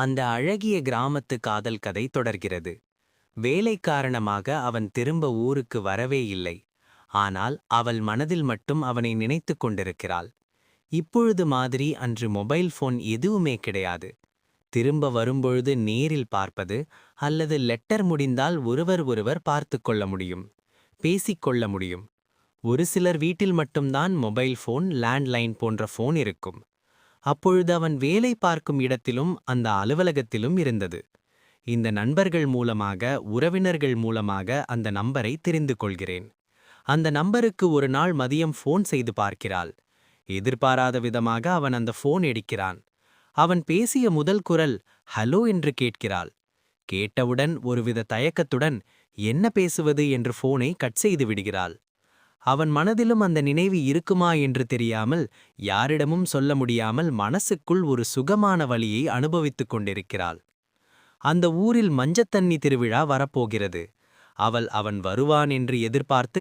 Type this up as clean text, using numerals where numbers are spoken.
அந்த அழகிய கிராமத்து காதல் கதை தொடர்கிறது. வேலை காரணமாக அவன் திரும்ப ஊருக்கு வரவே இல்லை. ஆனால் அவள் மனதில் மட்டும் அவனை நினைத்துக் கொண்டிருக்கிறாள். இப்பொழுது மாதிரி அன்று மொபைல் போன் எதுவுமே கிடையாது. திரும்ப வரும்பொழுது நேரில் பார்ப்பது அல்லது லெட்டர் முடிந்தால் ஒருவர் ஒருவர் பார்த்து கொள்ள முடியும், பேசிக்கொள்ள முடியும். ஒரு சிலர் வீட்டில் மட்டும்தான் மொபைல் போன், லேண்ட்லைன் போன்ற போன் இருக்கும். அப்பொழுது அவன் வேலை பார்க்கும் இடத்திலும் அந்த அலுவலகத்திலும் இருந்தது. இந்த நண்பர்கள் மூலமாக, உறவினர்கள் மூலமாக அந்த நம்பரை தெரிந்து கொள்கிறேன். அந்த நம்பருக்கு ஒரு நாள் மதியம் ஃபோன் செய்து பார்க்கிறாள். எதிர்பாராத விதமாக அவன் அந்த ஃபோன் எடுக்கிறான். அவன் பேசிய முதல் குரல் ஹலோ என்று கேட்கிறாள். கேட்டவுடன் ஒருவித தயக்கத்துடன் என்ன பேசுவது என்று ஃபோனை கட் செய்து விடுகிறாள். அவன் மனதிலும் அந்த நினைவு இருக்குமா என்று தெரியாமல், யாரிடமும் சொல்ல முடியாமல் மனசுக்குள் ஒரு சுகமான வலியை அனுபவித்துக் கொண்டிருக்கிறாள். அந்த ஊரில் மஞ்சத்தண்ணி திருவிழா வரப்போகிறது. அவன் வருவான் என்று எதிர்பார்த்து